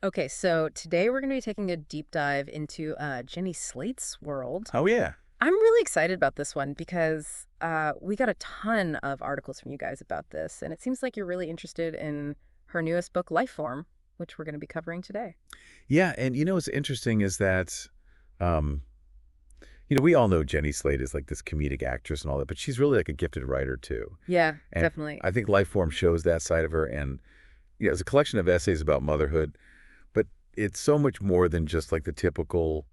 Okay, so today we're going to be taking a deep dive into Jenny Slate's world. Oh, yeah. I'm really excited about this one because we got a ton of articles from you guys about this, and it seems like you're really interested in her newest book, Lifeform, which we're going to be covering today. Yeah, and what's interesting is that, um, we all know Jenny Slate is like this comedic actress and all that, but she's really like a gifted writer too. Yeah, And definitely. I think Lifeform shows that side of her. And, it's a collection of essays about motherhood, but it's so much more than just like the typical,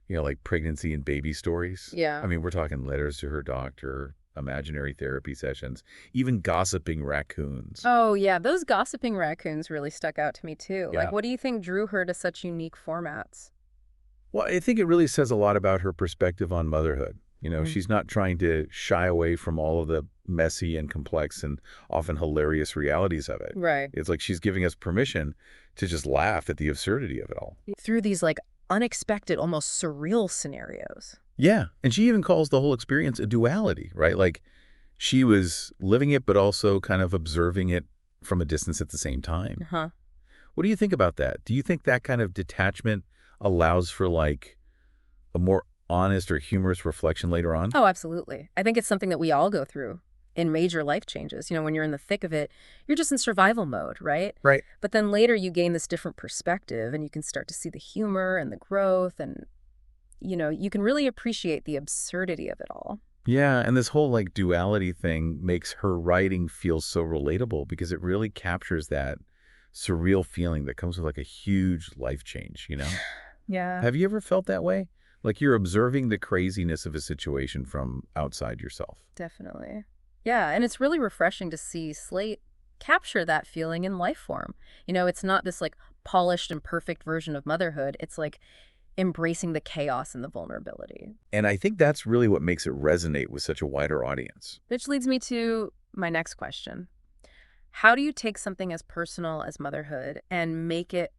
like pregnancy and baby stories. I Yeah. mean, we're talking letters to her doctor, imaginary therapy sessions, even gossiping raccoons. Oh, yeah, those gossiping raccoons really stuck out to me too. Like, Yeah. what do you think drew her to such unique formats? Well, I think it really says a lot about her perspective on motherhood. Mm. She's not trying to shy away from all of the messy and complex and often hilarious realities of it. Right. It's like she's giving us permission to just laugh at the absurdity of it all. Through these like unexpected, almost surreal scenarios. Yeah, and she even calls the whole experience a duality, right? Like she was living it, but also kind of observing it from a distance at the same time. Huh. What do you think about that? Do you think that kind of detachment allows for like a more honest or humorous reflection later on? Oh, absolutely. I think it's something that we all go through in major life changes. When you're in the thick of it, you're just in survival mode, right? Right. But then later you gain this different perspective and you can start to see the humor and the growth and, you can really appreciate the absurdity of it all. Yeah, and this whole like duality thing makes her writing feel so relatable because it really captures that surreal feeling that comes with like a huge life change? Yeah, Have you ever felt that way? Like you're observing the craziness of a situation from outside yourself. definitely. Yeah, and it's really refreshing to see Slate capture that feeling in life form. It's not this like polished and perfect version of motherhood. It's like embracing the chaos and the vulnerability. And I think that's really what makes it resonate with such a wider audience. Which leads me to my next question. How do you take something as personal as motherhood and make it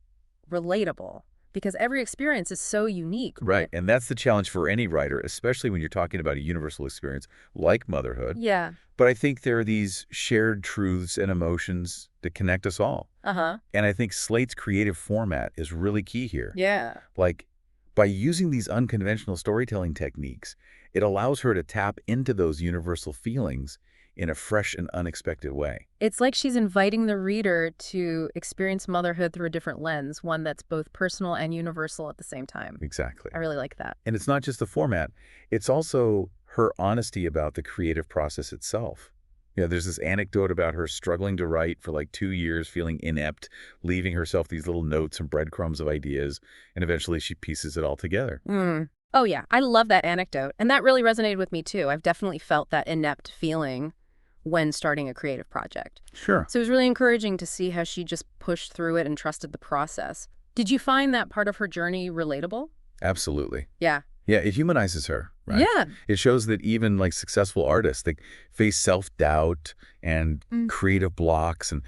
relatable? Because every experience is so unique, Right. right? And that's the challenge for any writer, especially when you're talking about a universal experience like motherhood. Yeah. But I think there are these shared truths and emotions that connect us all. Uh-huh. And I think Slate's creative format is really key here. Yeah. Like, by using these unconventional storytelling techniques, it allows her to tap into those universal feelings in a fresh and unexpected way. It's like she's inviting the reader to experience motherhood through a different lens, one that's both personal and universal at the same time. Exactly. I really like that. And it's not just the format, it's also her honesty about the creative process itself. There's this anecdote about her struggling to write for like 2 years, feeling inept, leaving herself these little notes and breadcrumbs of ideas, and eventually she pieces it all together. Mm. Oh, yeah. I love that anecdote. And that really resonated with me, too. I've definitely felt that inept feeling when starting a creative project. Sure. So it was really encouraging to see how she just pushed through it and trusted the process. Did you find that part of her journey relatable? Absolutely. Yeah. Yeah, it humanizes her, right? Yeah. It shows that even like successful artists, they face self-doubt and Mm. creative blocks. And,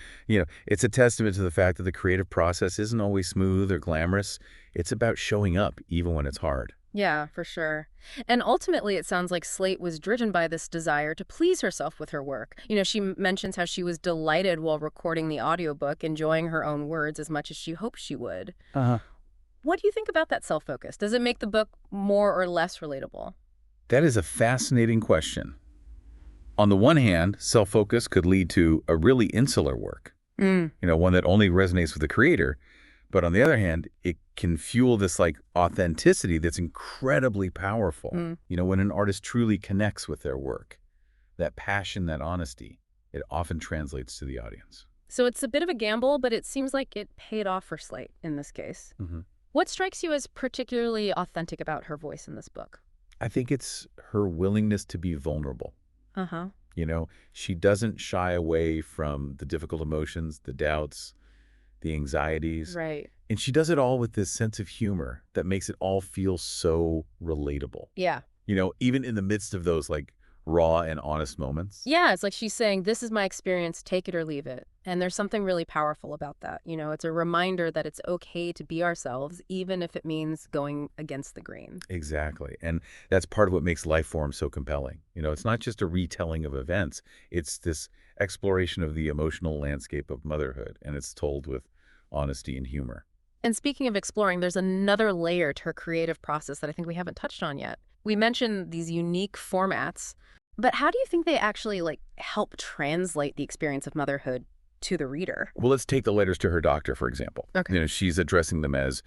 it's a testament to the fact that the creative process isn't always smooth or glamorous. It's about showing up even when it's hard. Yeah, for sure. And ultimately, it sounds like Slate was driven by this desire to please herself with her work. She mentions how she was delighted while recording the audiobook, enjoying her own words as much as she hoped she would. Uh-huh. What do you think about that self-focus? Does it make the book more or less relatable? That is a fascinating question. On the one hand, self-focus could lead to a really insular work, Mm. one that only resonates with the creator. But on the other hand, it can fuel this like authenticity that's incredibly powerful. Mm. When an artist truly connects with their work, that passion, that honesty, it often translates to the audience. So it's a bit of a gamble, but it seems like it paid off for Slate in this case. hmm What strikes you as particularly authentic about her voice in this book? I think it's her willingness to be vulnerable. Uh-huh. She doesn't shy away from the difficult emotions, the doubts, the anxieties. Right. And she does it all with this sense of humor that makes it all feel so relatable. Yeah. Even in the midst of those like raw and honest moments. Yeah, it's like she's saying, this is my experience, take it or leave it. And there's something really powerful about that. It's a reminder that it's okay to be ourselves, even if it means going against the grain. Exactly. And that's part of what makes Lifeform so compelling. It's not just a retelling of events. It's this exploration of the emotional landscape of motherhood, and it's told with honesty and humor. And speaking of exploring, there's another layer to her creative process that I think we haven't touched on yet. We mentioned these unique formats, but how do you think they actually help translate the experience of motherhood to the reader? Well, let's take the letters to her doctor, for example. Okay. She's addressing them as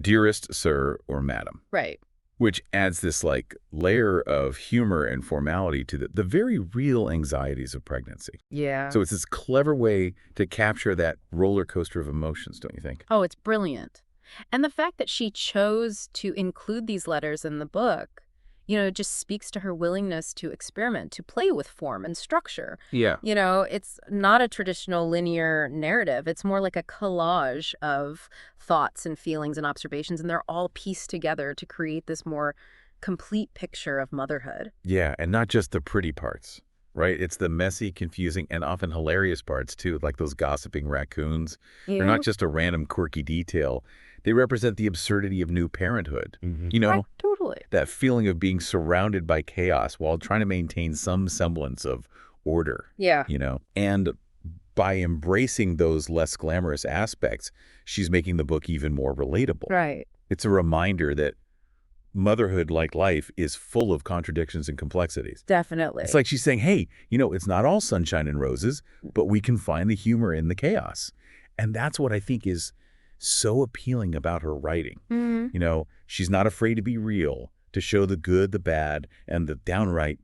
dearest sir or madam, Right. which adds this layer of humor and formality to the very real anxieties of pregnancy. Yeah. So it's this clever way to capture that roller coaster of emotions, don't you think? Oh, it's brilliant. And the fact that she chose to include these letters in the book, just speaks to her willingness to experiment, to play with form and structure. Yeah. It's not a traditional linear narrative. It's more like a collage of thoughts and feelings and observations, and they're all pieced together to create this more complete picture of motherhood. Yeah, and not just the pretty parts, right? It's the messy, confusing, and often hilarious parts, too, like those gossiping raccoons. They're Yeah. not just a random quirky detail. They represent the absurdity of new parenthood. Right, totally. That feeling of being surrounded by chaos while trying to maintain some semblance of order, Yeah. And by embracing those less glamorous aspects, she's making the book even more relatable. Right. It's a reminder that motherhood, like life, is full of contradictions and complexities. Definitely. It's like she's saying, hey, it's not all sunshine and roses, but we can find the humor in the chaos. And that's what I think is so appealing about her writing. Mhm. She's not afraid to be real, to show the good, the bad, and the downright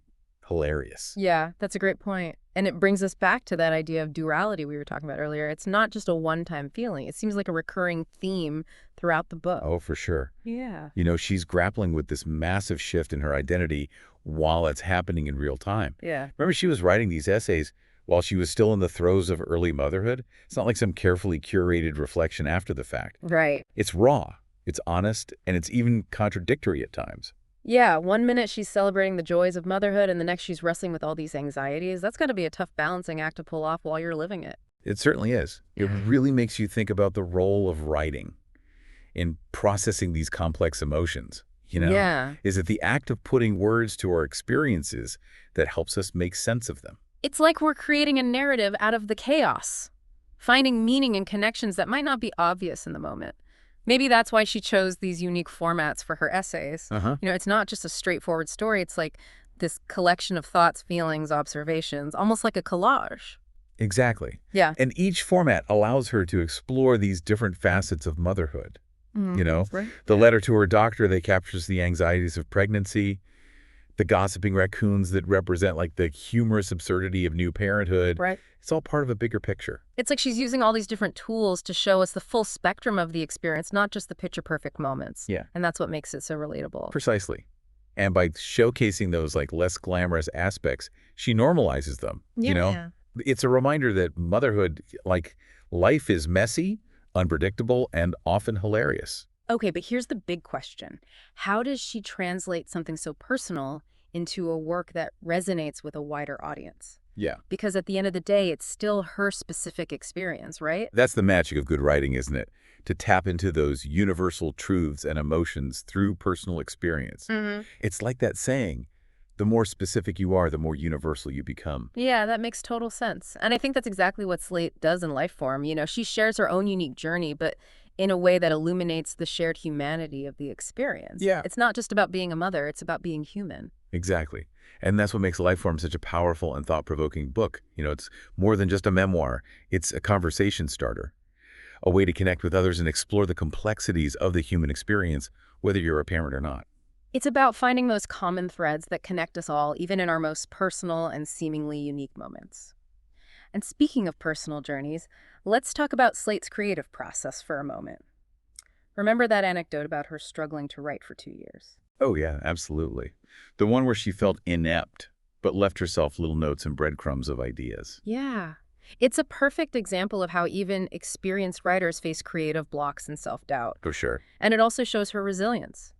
hilarious. Yeah, that's a great point. And it brings us back to that idea of duality we were talking about earlier. It's not just a one-time feeling. It seems like a recurring theme throughout the book. Oh, for sure. Yeah. She's grappling with this massive shift in her identity while it's happening in real time. Yeah. Remember, she was writing these essays while she was still in the throes of early motherhood. It's not like some carefully curated reflection after the fact. Right. It's raw, it's honest, and it's even contradictory at times. Yeah, one minute she's celebrating the joys of motherhood and the next she's wrestling with all these anxieties. That's got to be a tough balancing act to pull off while you're living it. It certainly is. It really makes you think about the role of writing in processing these complex emotions. Yeah. Is it the act of putting words to our experiences that helps us make sense of them? It's like we're creating a narrative out of the chaos, finding meaning and connections that might not be obvious in the moment. Maybe that's why she chose these unique formats for her essays. Uh-huh. It's not just a straightforward story. It's like this collection of thoughts, feelings, observations, almost like a collage. Exactly. Yeah. And each format allows her to explore these different facets of motherhood. Right. The letter to her doctor that captures the anxieties of pregnancy, the gossiping raccoons that represent the humorous absurdity of new parenthood. Right. It's all part of a bigger picture. It's like she's using all these different tools to show us the full spectrum of the experience, not just the picture-perfect moments. Yeah. And that's what makes it so relatable. Precisely. And by showcasing those less glamorous aspects, she normalizes them. It's a reminder that motherhood, like life, is messy, unpredictable, and often hilarious. Okay, but here's the big question. How does she translate something so personal into a work that resonates with a wider audience? Yeah. Because at the end of the day, it's still her specific experience, right? That's the magic of good writing, isn't it? To tap into those universal truths and emotions through personal experience. Mm-hmm. It's like that saying, the more specific you are, the more universal you become. Yeah, that makes total sense. And I think that's exactly what Slate does in Lifeform. She shares her own unique journey, but in a way that illuminates the shared humanity of the experience. Yeah. It's not just about being a mother, it's about being human. Exactly. And that's what makes Lifeform such a powerful and thought-provoking book. It's more than just a memoir. It's a conversation starter, a way to connect with others and explore the complexities of the human experience, whether you're a parent or not. It's about finding those common threads that connect us all, even in our most personal and seemingly unique moments. And speaking of personal journeys, let's talk about Slate's creative process for a moment. Remember that anecdote about her struggling to write for 2 years? Oh, yeah, absolutely. The one where she felt inept, but left herself little notes and breadcrumbs of ideas. Yeah. It's a perfect example of how even experienced writers face creative blocks and self-doubt. For sure. And it also shows her resilience.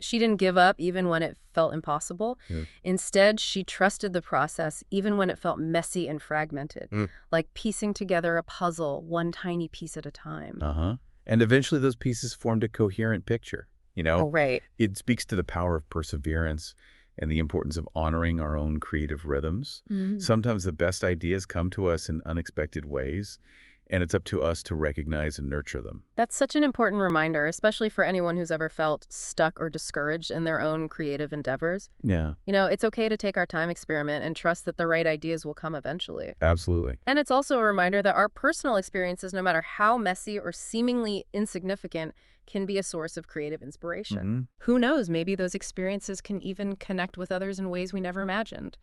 She didn't give up even when it felt impossible. Yeah. Instead, she trusted the process even when it felt messy and fragmented, like piecing together a puzzle one tiny piece at a time. Uh-huh. And eventually those pieces formed a coherent picture. Oh, right. It speaks to the power of perseverance and the importance of honoring our own creative rhythms. Mhm. Sometimes the best ideas come to us in unexpected ways, and it's up to us to recognize and nurture them. That's such an important reminder, especially for anyone who's ever felt stuck or discouraged in their own creative endeavors. Yeah, It's okay to take our time, experiment, and trust that the right ideas will come eventually. absolutely. And it's also a reminder that our personal experiences, no matter how messy or seemingly insignificant, can be a source of creative inspiration. Hmm. Who knows, maybe those experiences can even connect with others in ways we never imagined.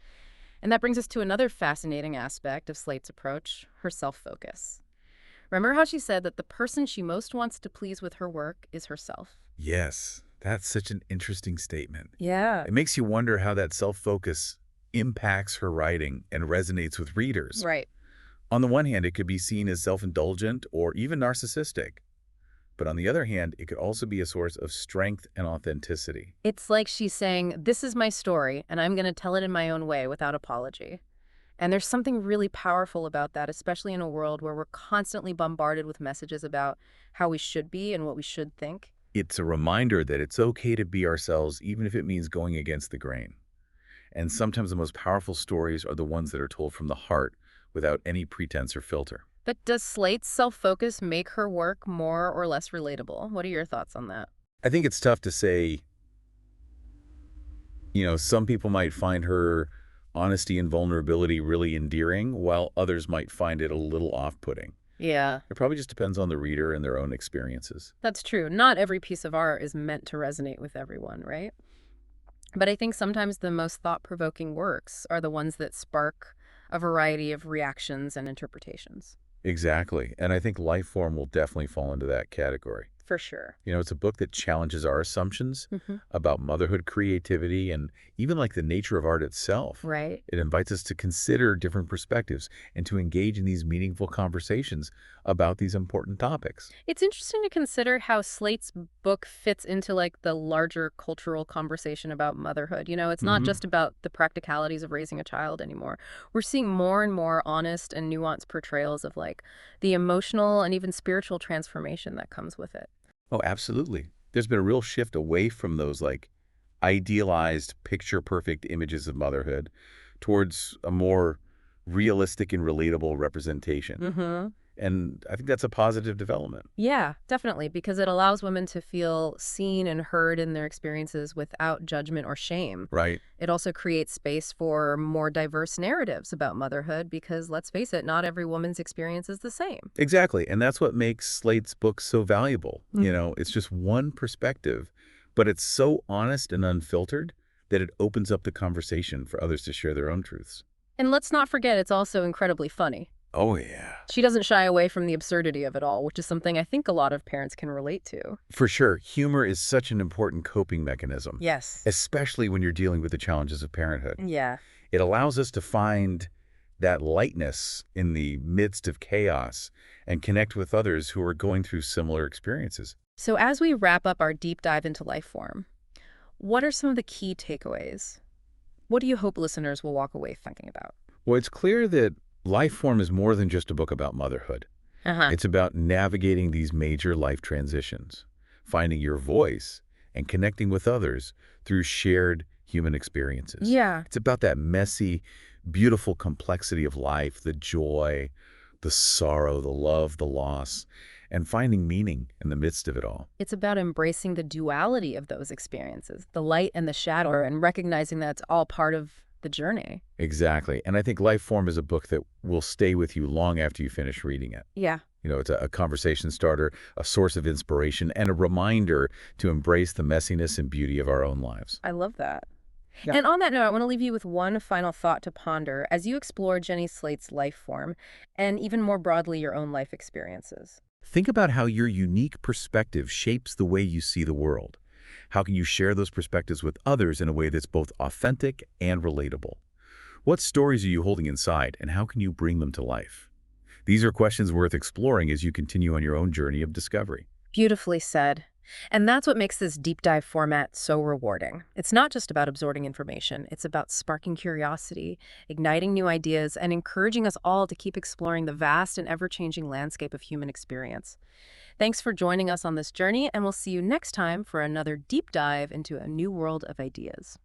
And that brings us to another fascinating aspect of Slate's approach, her self-focus. Remember how she said that the person she most wants to please with her work is herself? Yes, that's such an interesting statement. Yeah. It makes you wonder how that self-focus impacts her writing and resonates with readers. Right. On the one hand, it could be seen as self-indulgent or even narcissistic. But on the other hand, it could also be a source of strength and authenticity. It's like she's saying, this is my story, and I'm going to tell it in my own way without apology. And there's something really powerful about that, especially in a world where we're constantly bombarded with messages about how we should be and what we should think. It's a reminder that it's okay to be ourselves, even if it means going against the grain. And sometimes the most powerful stories are the ones that are told from the heart without any pretense or filter. But does Slate's self-focus make her work more or less relatable? What are your thoughts on that? I think it's tough to say, some people might find her honesty and vulnerability really endearing, while others might find it a little off-putting. Yeah, It probably just depends on the reader and their own experiences. that's true. Not every piece of art is meant to resonate with everyone, right? But I think sometimes the most thought-provoking works are the ones that spark a variety of reactions and interpretations. Exactly. And I think Lifeform will definitely fall into that category. For sure. It's a book that challenges our assumptions Hmm. about motherhood, creativity, and even like the nature of art itself. Right. It invites us to consider different perspectives and to engage in these meaningful conversations about these important topics. It's interesting to consider how Slate's book fits into like the larger cultural conversation about motherhood. It's not Hmm. just about the practicalities of raising a child anymore. We're seeing more and more honest and nuanced portrayals of like the emotional and even spiritual transformation that comes with it. Oh, absolutely. There's been a real shift away from those like idealized, picture-perfect images of motherhood towards a more realistic and relatable representation. Mm-hmm. And I think that's a positive development. Yeah, definitely, because it allows women to feel seen and heard in their experiences without judgment or shame. Right. It also creates space for more diverse narratives about motherhood because, let's face it, not every woman's experience is the same. Exactly. And that's what makes Slate's books so valuable. Mm. It's just one perspective, but it's so honest and unfiltered that it opens up the conversation for others to share their own truths. And let's not forget, it's also incredibly funny. Oh, yeah. She doesn't shy away from the absurdity of it all, which is something I think a lot of parents can relate to. For sure, humor is such an important coping mechanism, Yes. especially when you're dealing with the challenges of parenthood. Yeah. It allows us to find that lightness in the midst of chaos and connect with others who are going through similar experiences. So as we wrap up our deep dive into Lifeform, what are some of the key takeaways? What do you hope listeners will walk away thinking about? Well, it's clear that Lifeform is more than just a book about motherhood. Uh-huh. It's about navigating these major life transitions, finding your voice, and connecting with others through shared human experiences. Yeah. It's about that messy, beautiful complexity of life, the joy, the sorrow, the love, the loss, and finding meaning in the midst of it all. It's about embracing the duality of those experiences, the light and the shadow, and recognizing that it's all part of the journey. Exactly. And I think Lifeform is a book that will stay with you long after you finish reading it. Yeah. It's a conversation starter, a source of inspiration, and a reminder to embrace the messiness and beauty of our own lives. I love that. Yeah. And on that note, I want to leave you with one final thought to ponder as you explore Jenny Slate's Lifeform and even more broadly your own life experiences. Think about how your unique perspective shapes the way you see the world. How can you share those perspectives with others in a way that's both authentic and relatable? What stories are you holding inside, and how can you bring them to life? These are questions worth exploring as you continue on your own journey of discovery. Beautifully said. And that's what makes this deep dive format so rewarding. It's not just about absorbing information. It's about sparking curiosity, igniting new ideas, and encouraging us all to keep exploring the vast and ever-changing landscape of human experience. Thanks for joining us on this journey, and we'll see you next time for another deep dive into a new world of ideas.